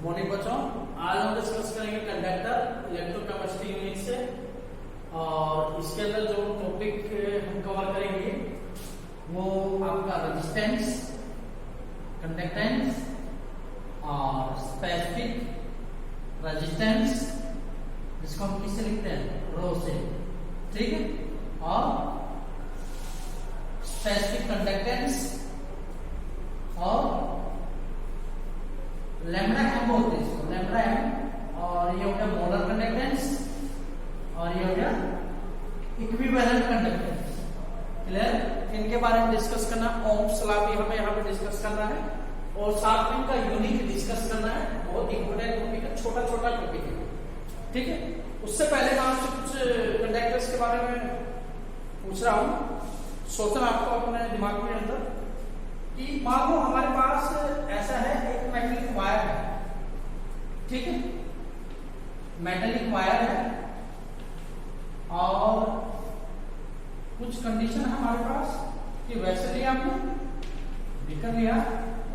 Morning बच्चों, आज हम डिस्कस करेंगे कंडक्टर इलेक्ट्रोकेमिस्ट्री यूनिट से। और इसके अंदर जो टॉपिक हम कवर करेंगे वो आपका रेजिस्टेंस, कंडक्टेंस और स्पेसिफिक रेजिस्टेंस, जिसको हम किससे लिखते हैं, रो से, ठीक है। और स्पेसिफिक कंडक्टेंस और लैम्डा एम बोलते हैं इसको, लैम्डा एम। और ये हो गया मोलर कंडक्टेंस और ये हो गया इक्विवेलेंट कंडक्टेंस। क्लियर? इनके बारे में डिस्कस करना, ओम्स लॉ भी हमें यहाँ पे डिस्कस करना है और साथ में इनका यूनिट डिस्कस करना है। बहुत इंपोर्टेंट टॉपिक है, छोटा छोटा टॉपिक है, ठीक है। उससे पहले मैं आपसे कुछ कंडक्टर्स के बारे में पूछ रहा हूँ। सोचना आपको अपने दिमाग के अंदर कि मान लो हमारे पास ऐसा है, एक मेटलिक वायर है, ठीक है, मेटलिक वायर है और कुछ कंडीशन है हमारे पास कि वैसे लिया हमने, बीकर लिया,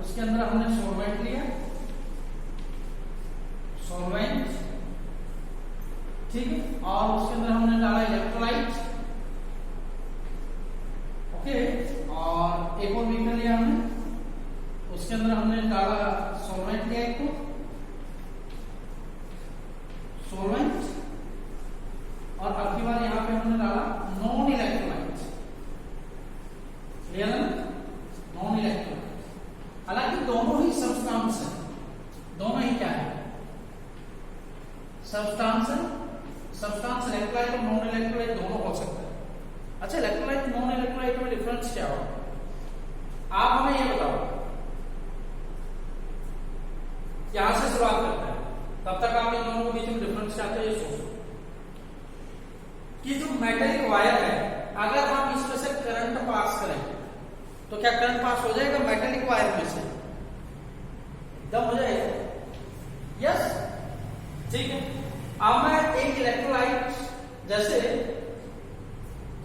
उसके अंदर हमने सॉल्वेंट लिया, सॉल्वेंट, ठीक है, और उसके अंदर हमने डाला इलेक्ट्रोलाइट, ओके, और एक और बीकर लिया हमने, उसके अंदर हमने डाला सॉल्वेंट लिया, एक को सॉल्वेंट, और अब की बार यहां पे हमने डाला नॉन इलेक्ट्रोलाइट, क्लियर है ना, नॉन इलेक्ट्रोलाइट। हालांकि दोनों ही सब्सटेंस है, दोनों ही क्या है, सब्सटेंस है। सब्सटेंस इलेक्ट्रोलाइट और नॉन इलेक्ट्रोलाइट दोनों हो सकता है। अच्छा, इलेक्ट्रोलाइट नॉन इलेक्ट्रोलाइट में डिफरेंस क्या होगा, आप हमें ये बताओ। यहां से शुरुआत करते हैं, तब तक आप इन दोनों के बीच में डिफरेंस क्या है ये सोचो। कि जो मेटलिक वायर है, अगर हम इसमें से करंट पास करें तो क्या करंट पास हो जाएगा मेटलिक वायर में से? एकदम हो जाएगा, यस, ठीक है। अब मैं एक इलेक्ट्रोलाइट, जैसे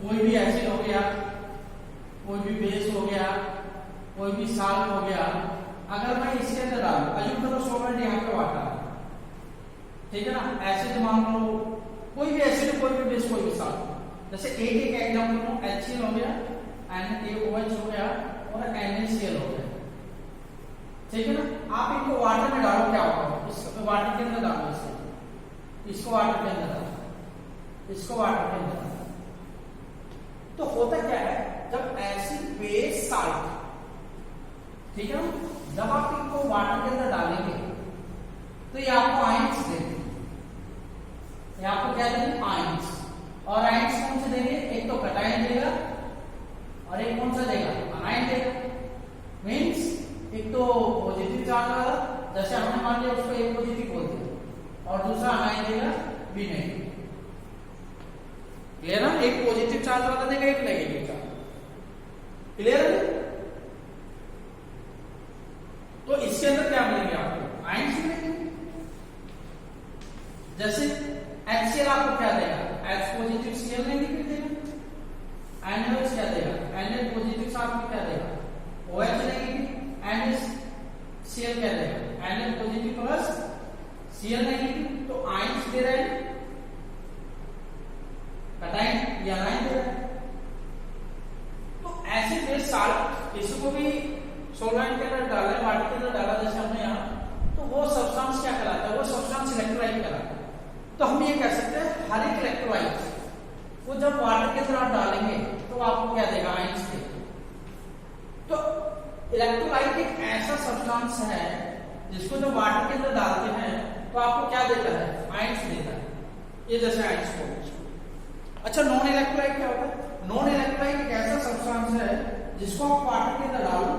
कोई भी एसिड हो गया, कोई भी बेस हो गया, कोई भी साल्ट हो गया, अगर मैं इसके अंदर डालूं, अज्यूम करो सॉल्वेंट यहाँ पे वाटर, ठीक है ना, एसिड मान लो, कोई भी एसिड, कोई भी बेस, कोई भी साल्ट, जैसे एक एग्जांपल लो, HCl हो गया, NaOH हो गया और NaCl हो गया, ठीक है ना। आप इनको वाटर में डालो, क्या होगा, इसको वाटर के अंदर डालो, इसको वाटर के अंदर डालो, इसको वाटर के अंदर डालो, तो होता क्या है, जब एसिड बेस साल्ट, ठीक है, जब आप इनको वाटर के अंदर डालेंगे तो ये आपको आयंस देंगे, ये आपको क्या देंगे, आयंस। और आयंस कौन से देंगे, एक तो कैटायन देगा और एक कौन सा देगा, अनायन देगा। मींस एक तो पॉजिटिव चार्ज वाला, जैसे हमने मान लिया उसको एक पॉजिटिव बोलते हैं, और दूसरा अनायन देगा बी नेगेटिव, क्लियर है। एक पॉजिटिव चार्ज वाला देगा, एक नेगेटिव चार्ज, क्लियर है। तो इसके अंदर क्या मिलेंगे आपको, आयंस मिलेंगे। जैसे HCl आपको क्या देगा, H पॉजिटिव Cl नेगेटिव देगा। NaOH क्या देगा, Na पॉजिटिव साथ में क्या देगा, OH नेगेटिव। NaCl क्या देगा, Na positive plus Cl negative. तो आयंस दे रहे हैं, कैटायन या आयन दे रहा है। तो एसिड बेस साल्ट, इसको भी सॉल्वेंट के अंदर डाला, वाटर के अंदर डाला, जैसे हमने यहाँ, तो वो सब्सटेंस क्या कहलाता है, वो सब्सटेंस इलेक्ट्रोलाइट कहलाता है। तो हम ये कह सकते हैं हर एक इलेक्ट्रोलाइट को जब वाटर के अंदर आप डालेंगे तो आपको क्या देगा, आयंस देगा। तो इलेक्ट्रोलाइट एक ऐसा सब्सटेंस है जिसको जब वाटर के अंदर डालते हैं तो आपको क्या देता है, आयंस देता है, ये जैसे आयंस को। अच्छा, नॉन इलेक्ट्रोलाइट क्या होता है, नॉन इलेक्ट्रोलाइट एक ऐसा सब्सटेंस है जिसको आप वाटर के अंदर डालो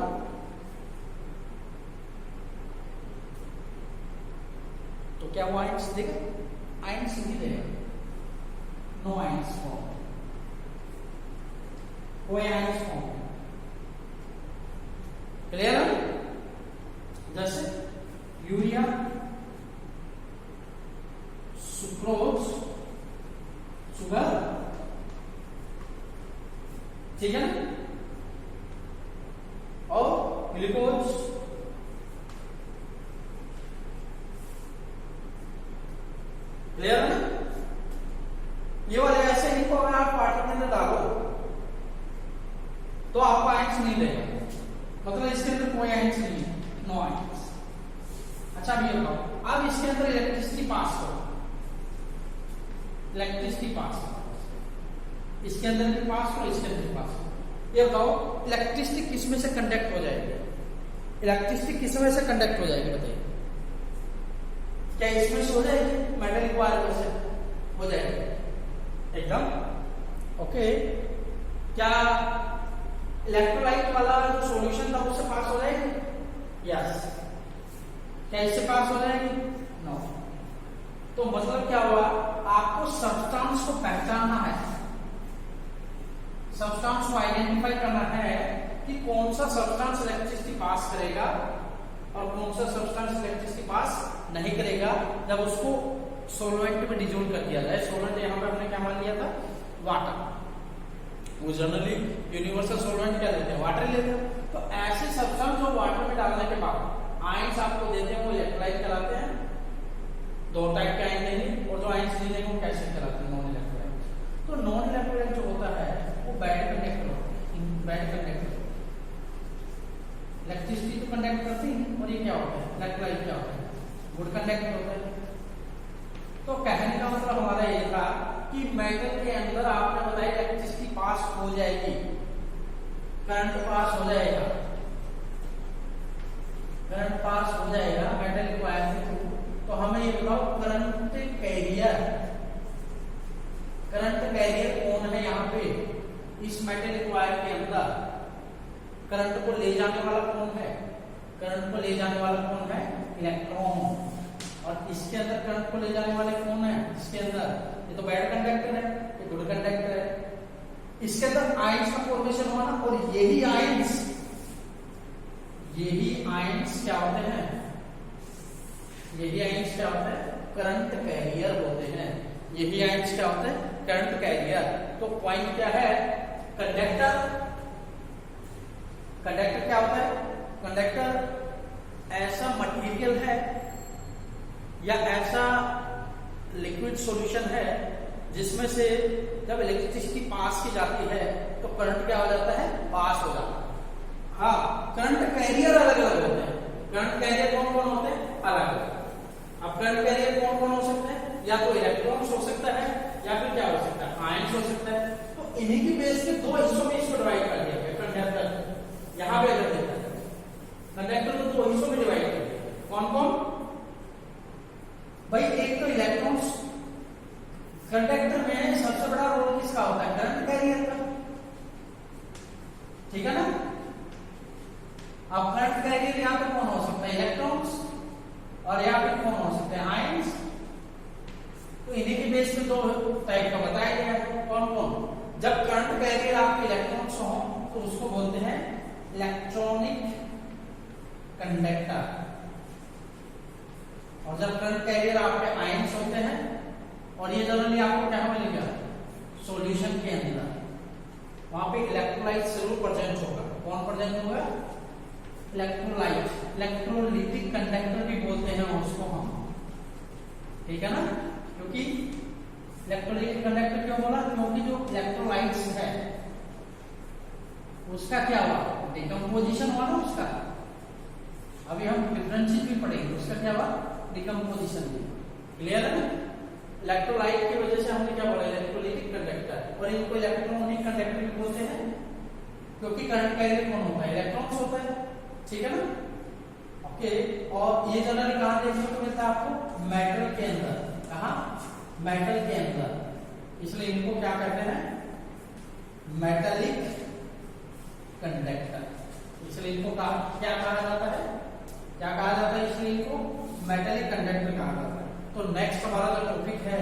तो क्या वो आयंस देगा, आयंस नहीं देगा, नो आयंस फॉर्म, कोई आयंस फॉर्म, क्लियर है। जैसे यूरिया, सुक्रोज, शुगर, ठीक है ना, और ग्लूकोज, मतलब इसके अंदर कोई आयंस नहीं है, नो आयंस। अच्छा अब ये बताओ, अब इसके अंदर इलेक्ट्रिसिटी पास करो, इलेक्ट्रिसिटी पास करो, इसके अंदर भी पास करो, इसके अंदर भी पास करो। ये बताओ इलेक्ट्रिसिटी किस में से कंडक्ट हो जाएगी, इलेक्ट्रिसिटी किस में से कंडक्ट हो जाएगी बताइए? क्या इसमें से हो जाएगी? मेटलिक वायर में से हो जाएगी एकदम ओके। क्या इलेक्ट्रोलाइट वाला जो सॉल्यूशन था उससे पास हो जाएगी? यस। क्या इससे पास हो जाएगी? नो। तो मतलब क्या हुआ, आपको सब्सटेंस को पहचानना है, सब्सटेंस को आइडेंटिफाई करना है कि कौन सा सब्सटेंस इलेक्ट्रिसिटी पास करेगा और कौन सा सब्सटेंस इलेक्ट्रिसिटी पास नहीं करेगा जब उसको सोलवेंट में डिजोल्व कर दिया जाए। सोलवेंट यहाँ पे हमने क्या मान लिया था? वाटर। वो जनरली यूनिवर्सल सोलवेंट क्या लेते हैं? वाटर लेते हैं। तो ऐसे सब्सटेंस जो वाटर में डालने के बाद आयंस आपको देते हैं वो इलेक्ट्रोलाइट कहलाते हैं। दो टाइप के आयन देंगे और जो आयंस नहीं देंगे वो कैसे कहलाते हैं? Non electrolyte. तो नॉन इलेक्ट्रोलाइट जो होता है वो बैड कंडक्टर होता है, बैड कंडक्टर। इलेक्ट्रिसिटी तो कंडक्ट करती है और ये क्या होता है? इलेक्ट्रोलाइट क्या होता है? गुड कंडक्टर होता है। तो कहने का मतलब हमारा ये था कि मेटल के अंदर आपने बताया इलेक्ट्रिसिटी पास हो जाएगी, करंट पास हो जाएगा, करंट पास हो जाएगा मेटल वायर के थ्रू। तो हमें ये बताओ करंट कैरियर, करंट कैरियर कौन है यहाँ पे इस मेटल वायर के अंदर? करंट को ले जाने वाला कौन है? करंट को ले जाने वाला कौन है? इलेक्ट्रॉन। और इसके अंदर करंट को ले जाने वाले कौन है? इसके अंदर ये तो बैड कंडक्टर है, ये गुड कंडक्टर है। इसके अंदर आयंस का फॉर्मेशन हुआ ना, और यही आयंस क्या होते हैं? यही आयंस क्या होते हैं? करंट कैरियर होते हैं। यही आयंस क्या होते हैं? Current career. तो पॉइंट क्या है? कंडक्टर। कंडक्टर क्या होता है? कंडक्टर ऐसा मटेरियल है या ऐसा लिक्विड सॉल्यूशन है जिसमें से जब इलेक्ट्रिसिटी पास की जाती है तो करंट क्या हो जाता है? पास हो जाता है। हाँ, करंट कैरियर अलग अलग होते हैं। करंट कैरियर कौन कौन होते हैं? अलग अलग। अब करंट कैरियर कौन कौन हो सकते हैं? या तो इलेक्ट्रॉन्स हो सकता है या फिर क्या हो सकता है? आयंस हो सकता है। तो इन्हीं की बेस पे दो हिस्सों में इसको डिवाइड कर दिया गया कंडक्टर। यहां पे अगर देखा जाए कंडक्टर को दो हिस्सों में डिवाइड कर दिया। कौन कौन भाई? एक तो इलेक्ट्रॉन्स। कंडक्टर में सबसे बड़ा रोल किसका होता है? करंट कैरियर का, ठीक है ना। अब करंट कैरियर यहां पर कौन हो सकता है? इलेक्ट्रॉन्स। और यहां पर कौन हो सकते हैं? आयंस। तो इन्हीं के बेस पे दो टाइप का बताया गया है। कौन कौन? जब करंट कैरियर आपके इलेक्ट्रॉन्स हो तो उसको बोलते हैं इलेक्ट्रॉनिक कंडक्टर। और जब करंट कैरियर आपके आयंस होते हैं, और ये जनरली आपको क्या मिलेगा? सॉल्यूशन के अंदर वहां पे इलेक्ट्रोलाइट जरूर प्रेजेंट होगा। कौन प्रेजेंट होगा? इलेक्ट्रोलाइट। इलेक्ट्रोलिटिक कंडक्टर भी बोलते हैं उसको हम, ठीक है ना। क्योंकि इलेक्ट्रोलिटिक कंडक्टर क्यों बोला? क्योंकि जो इलेक्ट्रोलाइट्स है उसका क्या हुआ? डिकम्पोजिशन हुआ ना उसका। अभी हम डिफरेंशिएट भी पढ़ेंगे, उसका क्या हुआ? डिकम्पोजिशन भी। क्लियर है ना। इलेक्ट्रोलाइट की वजह से हमने क्या बोला? Electrolytic conductor. और इनको इलेक्ट्रॉनिक कंडक्टर भी बोलते हैं क्योंकि करंट कैरियर कौन होता है? इलेक्ट्रॉन्स होता है, ठीक है ना। ओके। और ये जनरली कहां देखने को मिलता है आपको? मेटल के अंदर। कहां? मेटल के अंदर। इसलिए इनको क्या कहते हैं? Metallic conductor. इसलिए इनको क्या कहा जाता है? क्या कहा जाता है? इसलिए इनको मेटालिक कंडक्टर कहा जाता है। तो नेक्स्ट हमारा जो टॉपिक है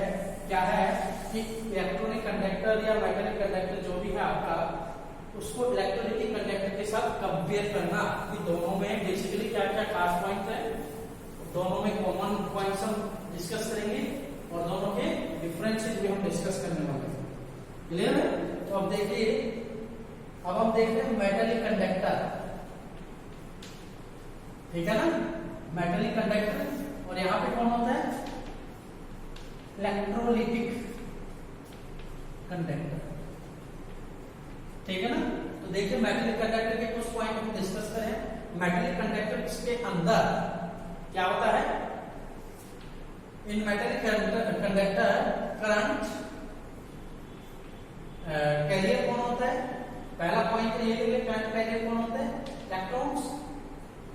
क्या है कि इलेक्ट्रॉनिक कंडक्टर या मेटालिक कंडक्टर जो भी है आपका, उसको इलेक्ट्रोलिटिक कंडक्टर के साथ कंपेयर करना कि दोनों में बेसिकली क्या क्या खास पॉइंट है, दोनों में कॉमन पॉइंट्स हम डिस्कस करेंगे और दोनों के डिफरेंसेस भी हम डिस्कस करने वाले हैं। क्लियर है। तो अब देखिए, अब हम देखते हैं मेटालिक कंडक्टर, ठीक है ना। Metallic conductor. और यहां पे कौन होता है? इलेक्ट्रोलिटिक कंडक्टर, ठीक है ना। तो तो देखिए मेटेलिक कंडक्टर के कुछ पॉइंट हम डिस्कस करें। मेटेलिक कंडक्टर के अंदर क्या होता है? इन मेटेलिक कंडक्टर करंट कैरियर कौन होता है? पहला पॉइंट ये है, करंट कैरियर कौन होता है? इलेक्ट्रॉन्स।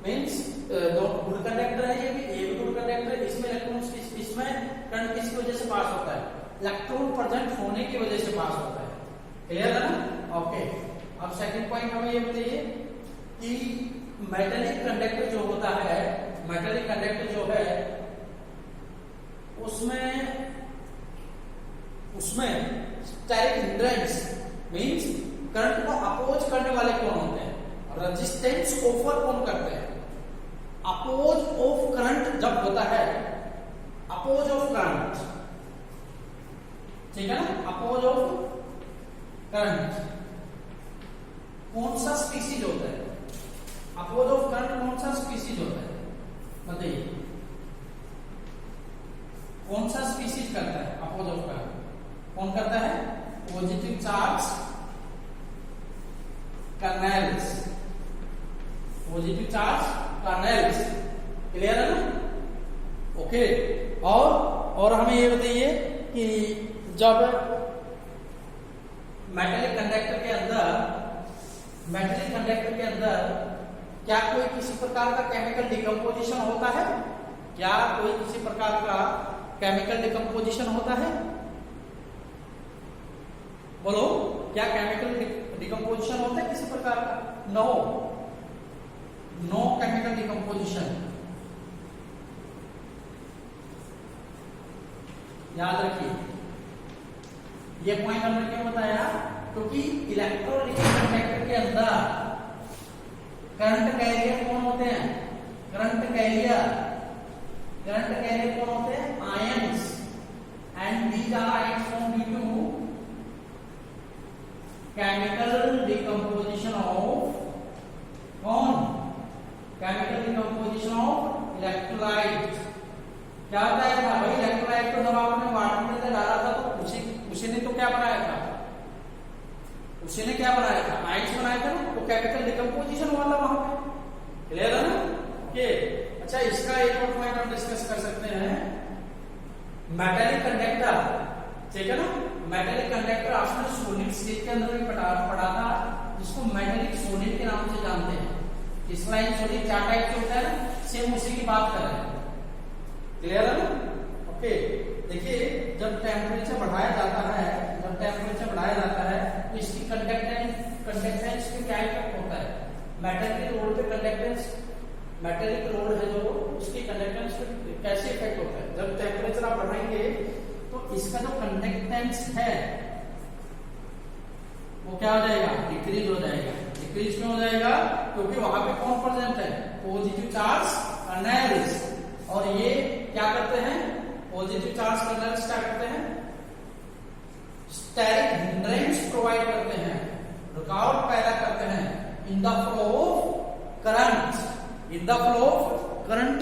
मींस दो गुड कंडक्टर है, ये भी गुड कंडक्टर है, इसमें इलेक्ट्रॉन्स इसमें करंट किसकी वजह से पास होता है? इलेक्ट्रॉन प्रेजेंट होने की वजह से पास होता है। क्लियर है ना? ओके। अब सेकंड पॉइंट हमें ये बताइए कि मेटेलिक कंडक्टर जो होता है, मेटेलिक कंडक्टर जो है उसमें स्टेरिक हिंड्रेंस मींस करंट को अपोज करने वाले कौन होते हैं? रेजिस्टेंस ऑफर कौन करते हैं? अपोज ऑफ करंट जब होता है, अपोज ऑफ करंट, ठीक है ना? अपोज ऑफ करंट कौन सा स्पीसीज होता है? अपोज ऑफ करंट कौन सा स्पीसीज होता है? बताइए कौन सा स्पीसीज करता है अपोज ऑफ करंट? कौन करता है? Positive charge kernels, positive charge kernels. Clear है ना? ओके। और हमें ये बताइए कि जब मेटेलिक कंडक्टर के अंदर क्या कोई किसी प्रकार का केमिकल डिकम्पोजिशन होता है? क्या कोई किसी प्रकार का केमिकल डिकम्पोजिशन होता है? बोलो, क्या केमिकल डिकम्पोजिशन होता है किसी प्रकार का? No chemical decomposition. याद रखिए, ये पॉइंट हमने क्यों बताया? क्योंकि इलेक्ट्रोलिटिक कंडक्टर के अंदर करंट कैरियर कौन होते हैं? करंट कैरियर कौन होते हैं? Ions. And these are ions form due to chemical decomposition of कौन? Chemical decomposition of electrolyte. क्या बताया था भाई? इलेक्ट्रोलाइट को जब आपने वाटर में डाला था तो उसी ने तो क्या बनाया था? उसी ने क्या बनाया था? आयंस बनाया था ना, तो केमिकल डिकम्पोजिशन हुआ था वहां पे। क्लियर है ना? ओके। अच्छा, इसका एक और पॉइंट हम डिस्कस कर सकते हैं। मेटेलिक कंडक्टर, ठीक है ना? मेटेलिक कंडक्टर आपने सोलिड स्टेट के अंदर भी पढ़ा था, जिसको मेटेलिक सोलिड के नाम से जानते हैं। क्रिस्टलाइन सोलिड 4 टाइप के होता है, सेम उसी की बात कर रहे हैं। क्लियर है ना? ओके। देखिए, जब टेम्परेचर बढ़ाया जाता है तो इसकी कंडक्टेंस पे क्या इफेक्ट होता है? मेटल के रोड पे कंडक्टेंस, मेटेलिक रोड है जो, उसकी कंडक्टेंस पे कैसे इफेक्ट होता है? जब टेम्परेचर आप बढ़ाएंगे तो इसका जो कंडक्टेंस है वो क्या हो जाएगा? डिक्रीज हो जाएगा। डिक्रीज क्यों हो जाएगा? क्योंकि वहां पे कौन प्रेजेंट है? Positive charge kernels. और ये क्या करते हैं? पॉजिटिव चार्ज कर्नेल्स क्या करते हैं? स्टेरिक हिंड्रेंस प्रोवाइड करते हैं, रुकावट पैदा करते हैं in the flow of current, current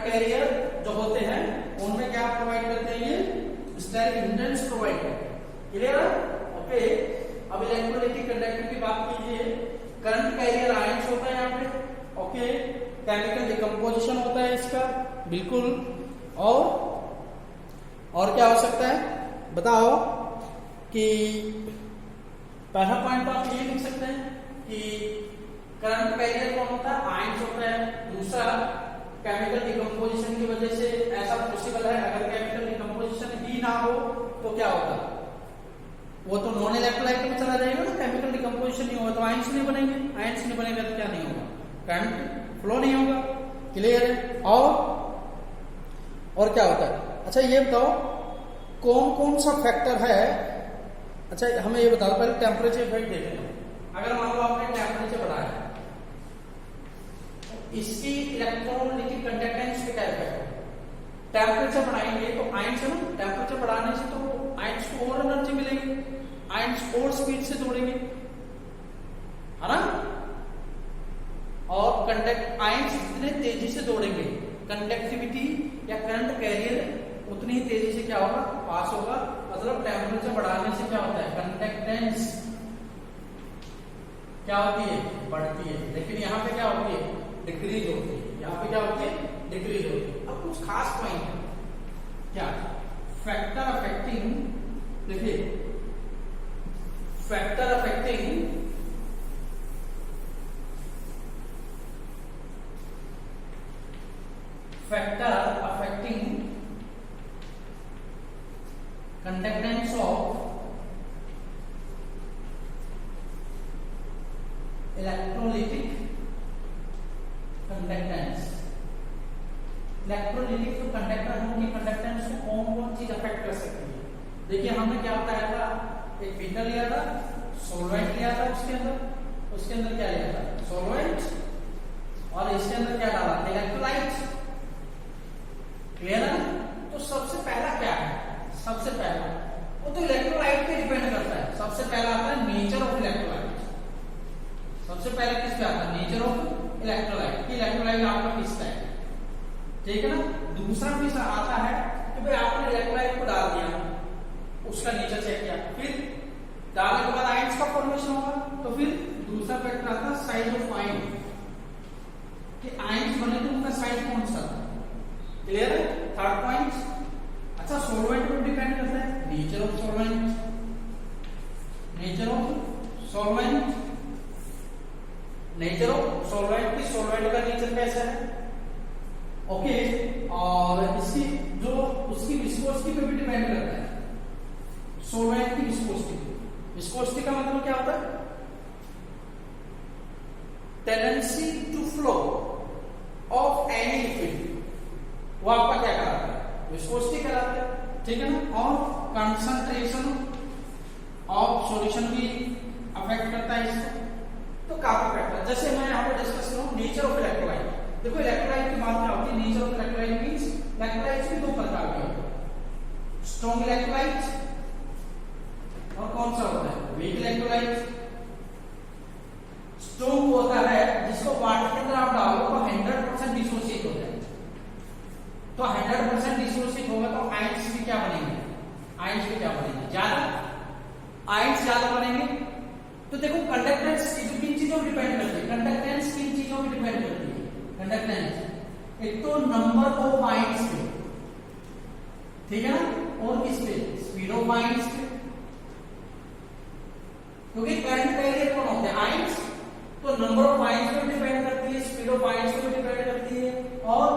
carrier जो होते हैं उनमें क्या प्रोवाइड करते हैं? ये स्टेरिक हिंड्रेंस प्रोवाइड करते हैं। क्लियर है? ओके। अब इलेक्ट्रोलिटिक कंडक्टर की बात कीजिए। करंट कैरियर आयंस होता है यहाँ पे। ओके। केमिकल डिकम्पोजिशन होता है इसका, बिल्कुल। और क्या हो सकता है बताओ? कि पहला पॉइंट तो आप ये लिख सकते हैं कि करंट कैरियर कौन होता है? आयंस होता है। दूसरा, केमिकल डिकम्पोजिशन की वजह से ऐसा पॉसिबल है, अगर केमिकल डिकम्पोजिशन ही ना हो तो क्या होगा? वो तो नॉन इलेक्ट्रोलाइट में चला जाएगा ना। केमिकल डिकम्पोजिशन नहीं होगा तो आयंस नहीं बनेंगे। आयंस नहीं बनेगा तो क्या नहीं होगा? करंट फ्लो नहीं होगा। क्लियर है? और क्या होता है? अच्छा, ये बताओ कौन कौन सा फैक्टर है? अच्छा, हमें ये बताओ, पहले टेम्परेचर इफेक्ट देते हैं। अगर मान लो आपने टेम्परेचर बढ़ाया, इसकी इलेक्ट्रोलिटिक कंडक्टेंस पे क्या इफेक्ट होगा? टेम्परेचर बढ़ाएंगे तो आयंस है ना, टेम्परेचर बढ़ाने से तो आयंस को और एनर्जी मिलेगी, आयंस और स्पीड से दौड़ेंगे, है ना? और आयंस जितने तेजी से दौड़ेंगे, कंडक्टिविटी या करंट कैरियर उतनी ही तेजी से क्या होगा? पास होगा। मतलब टेम्परेचर बढ़ाने से क्या होता है? कंडक्टेंस क्या होती है, बढ़ती है, लेकिन यहाँ पे क्या होती है, डिक्रीज होती है। यहाँ पे क्या होती है, डिक्रीज होती है। अब कुछ खास पॉइंट है क्या, फैक्टर अफेक्टिंग, देखिए factor affecting conductance of electrolytic conductance। Electrolytic जो कंडक्टर होंगे, कंडक्टेंस को कौन कौन चीज अफेक्ट कर सकती है। देखिए हमने क्या बताया था, एक बीकर लिया था, सॉल्वेंट लिया था, उसके अंदर क्या लिया था, सॉल्वेंट, और इसके अंदर क्या डाला, इलेक्ट्रोलाइट। क्लियर है। तो सबसे पहला क्या है, सबसे पहला वो तो इलेक्ट्रोलाइट पे डिपेंड करता है। सबसे पहला आता है नेचर ऑफ इलेक्ट्रोलाइट। सबसे पहले किस पे आता है, नेचर ऑफ इलेक्ट्रोलाइट, कि इलेक्ट्रोलाइट आपका किसका है, ठीक है ना। दूसरा भी आता है कि भाई आपने इलेक्ट्रोलाइट को डाल दिया, उसका नेचर चेक किया, फिर डालने के बाद आयंस का फॉर्मेशन होगा, तो फिर दूसरा फैक्टर आता है साइज ऑफ आयन, कि आयंस बने तो उनका साइज कौन सा। क्लियर है। थर्ड पॉइंट, अच्छा सॉल्वेंट पर डिपेंड करता है, nature of solvent, nature of solvent, nature of solvent की सॉल्वेंट का नेचर कैसा है, ओके। और इसकी जो उसकी विस्कोसिटी पे भी डिपेंड करता है, सॉल्वेंट की विस्कोसिटी। विस्कोसिटी का मतलब क्या होता है, tendency to flow of any liquid, वो आपका क्या कराता है, विस्कोसिटी कराता है, ठीक है ना। और कंसंट्रेशन ऑफ सॉल्यूशन भी अफेक्ट करता है इसको, तो काफी फैक्टर। जैसे मैं यहाँ पे डिस्कस करूँ नेचर ऑफ इलेक्ट्रोलाइट, देखो इलेक्ट्रोलाइट की बात क्या होती है, nature of electrolyte means electrolytes भी दो प्रकार के होते हैं, स्ट्रॉन्ग इलेक्ट्रोलाइट और कौन सा होता है, वीक इलेक्ट्रोलाइट। स्ट्रॉन्ग होता है जिसको वाटर के अंदर आप डालो तो 100% डिसोसिएट हो जाए, तो 100% डिसोसिएट होगा तो आयंस भी क्या बनेंगे, आयंस भी क्या बनेंगे, ज्यादा आयंस ज्यादा बनेंगे। तो देखो कंडक्टेंस किन चीजों पर डिपेंड करती है, कंडक्टेंस किन चीजों पर डिपेंड करती है, कंडक्टेंस एक तो नंबर ऑफ आयंस पे, ठीक है ना, और किस पे, स्पीड ऑफ आयंस पे, क्योंकि करंट कैरियर कौन होते हैं, आयंस, तो नंबर ऑफ आयंस पे डिपेंड करती है, स्पीड ऑफ आयंस पे डिपेंड करती है, और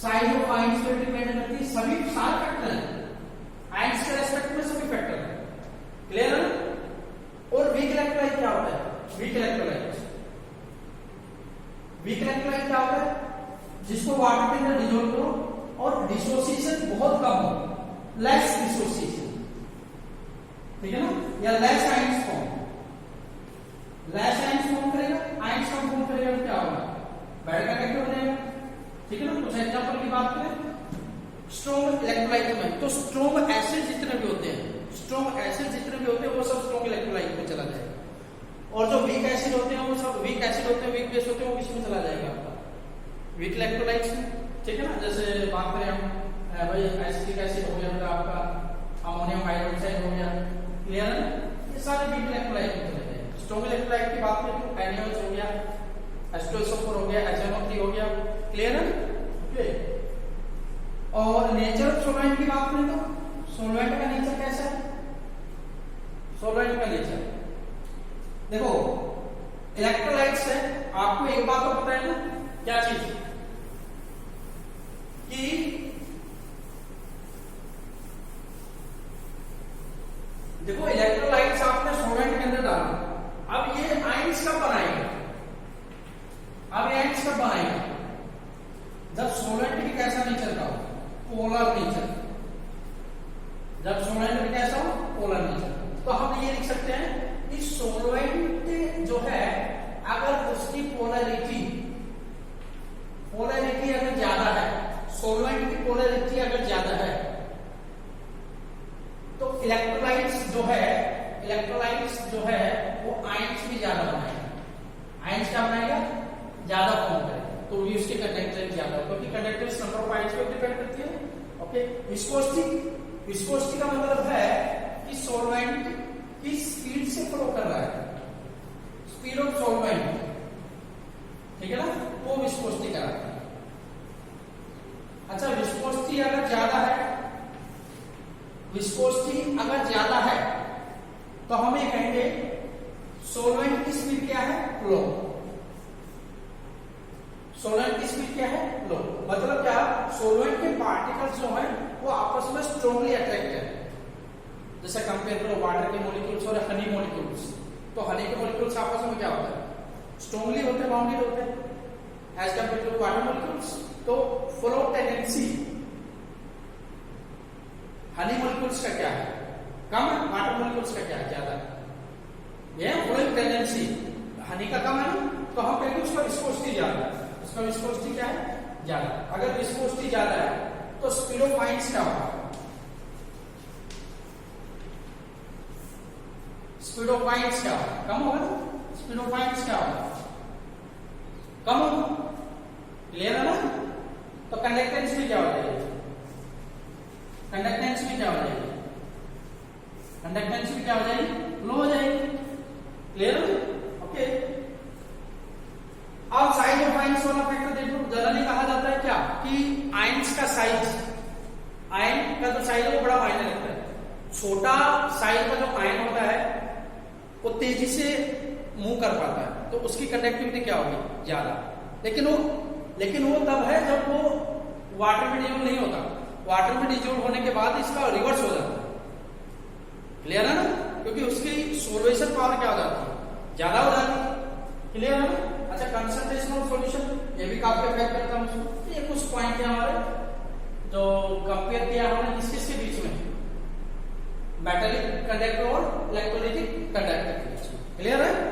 साइज ऑफ आयंस पे डिपेंड करती है। सभी सारे फैक्टर हैं आयंस के रेस्पेक्ट में, सभी फैक्टर हैं। क्लियर है। और वीक इलेक्ट्रोलाइट क्या होता है, वीक इलेक्ट्रोलाइट, वीक इलेक्ट्रोलाइट क्या होता है, जिसको वाटर के अंदर डिसॉल्व करो और डिसोसिएशन बहुत कम हो, लेस डिसोसिएशन, ठीक है ना, या less ions form, less ions form करेगा, आयंस कम फॉर्म करेगा तो क्या होगा, बैड कंडक्टर हो जाएगा, ठीक है ना। कुछ एग्जांपल की बात करें स्ट्रॉन्ग इलेक्ट्रोलाइट में, तो स्ट्रॉन्ग एसिड जितने भी होते हैं, स्ट्रॉन्ग एसिड जितने भी होते हैं वो सब स्ट्रॉन्ग इलेक्ट्रोलाइट में चला जाएगा, और जो वीक एसिड होते हैं वो सब वीक एसिड होते हैं, वीक बेस होते हैं, वो किसमें चला जाएगा आपका, वीक इलेक्ट्रोलाइट्स में, ठीक है ना। जैसे बात करें हम भाई एसिटिक एसिड हो गया, आपका अमोनियम हाइड्रोक्साइड हो गया, क्लियर है, ये सारे वीक इलेक्ट्रोलाइट में चले जाएंगे। स्ट्रॉन्ग इलेक्ट्रोलाइट की बात करें तो NaOH हो गया, H2SO4 हो गया, HNO3 हो गया, क्लियर है, ओके। और नेचर ऑफ सॉल्वेंट की बात करें तो सॉल्वेंट का नेचर कैसा है, सॉल्वेंट का नेचर देखो इलेक्ट्रोलाइट्स है, आपको एक बात तो पता है ना, क्या चीज, कि देखो इलेक्ट्रोलाइट्स आपने सॉल्वेंट के अंदर डाला, अब ये आयंस कब बनाएंगे, अब ये आयंस कब बनाएंगे, जब सॉल्वेंट की कैसा नेचर का हो, पोलर नेचर, जब सॉल्वेंट में कैसा हो, पोलर नेचर। तो हम ये लिख सकते हैं कि सॉल्वेंट जो है अगर उसकी पोलैरिटी अगर ज्यादा है, सॉल्वेंट की पोलैरिटी अगर ज्यादा है तो इलेक्ट्रोलाइट्स जो है वो आयंस भी ज्यादा बनाएगा, आयंस क्या बनाएगा, ज्यादा फॉर्म करेगा, तो भी उसके कंडक्टेंस ज्यादा, क्योंकि कंडक्टेंस नंबर ऑफ आयंस पे डिपेंड करती है, ओके। विस्कोसिटी का मतलब है कि सॉल्वेंट की स्पीड से फ्लो कर रहा है, स्पीड ऑफ सॉल्वेंट, ठीक है ना, वो विस्कोसिटी कहलाता है। अच्छा, विस्कोसिटी अगर ज्यादा है, विस्कोसिटी अगर ज्यादा है तो हम ये कहेंगे सॉल्वेंट की स्पीड क्या है, लो। सॉल्वेंट की स्पीड क्या है, लो। मतलब क्या, सॉल्वेंट के पार्टिकल्स जो है वो आपस में स्ट्रांगली अट्रैक्ट है। जैसे कंपेयर करो वाटर के मॉलिक्यूल्स और हनी मॉलिक्यूल्स, तो हनी के मॉलिक्यूल्स आपस में क्या होता है, स्ट्रांगली होते हैं, बाउंडेड होते हैं as compare to water molecules. तो फ्लो टेंडेंसी हनी मॉलिक्यूल्स का क्या है, कम है, वाटर मॉलिक्यूल्स का क्या है, ज्यादा है। ये फ्लोइंग टेंडेंसी हनी का कम है, तो हम कहेंगे उसका विस्कोसिटी ज्यादा है। उसका विस्कोसिटी क्या है, ज्यादा। अगर विस्कोसिटी ज्यादा है तो स्पीड ऑफ आयंस क्या होगा, स्पीड ऑफ आयंस क्या होगा, कम होगा ना। स्पीड ऑफ आयंस क्या होगा, कम होगा। क्लियर है ना। तो कंडक्टेंस भी क्या हो जाएगी, कंडक्टेंस भी क्या हो जाएगी, कंडक्टेंस भी क्या हो जाएगी, लो हो जाएगी। क्लियर है, ओके। अब साइज ऑफ आयंस वाला फैक्टर देखो, जनरली कहा जाता है क्या कि आयंस का साइज, आयन का जो साइज है वो बड़ा मायने रखता है। छोटा साइज का जो आयन होता है वो तेजी से मूव कर पाता है, तो उसकी कंडक्टिविटी क्या होगी, ज्यादा। लेकिन वो तब है जब वो वाटर में डिजोल्व नहीं होता। वाटर में डिजोल्व होने के बाद इसका रिवर्स हो जाता है। क्लियर है ना, क्योंकि उसकी सोल्वेशन पावर क्या हो जाती है, ज्यादा हो जाती है। क्लियर है ना। अच्छा, कंसंट्रेशन ऑफ सॉल्यूशन, ये भी काफी इफेक्ट करता है उसको। ये कुछ पॉइंट है हमारे जो कंपेयर किया हमने किस किस के बीच में, मेटालिक कंडक्टर और इलेक्ट्रोलाइटिक कंडक्टर के बीच में। क्लियर है।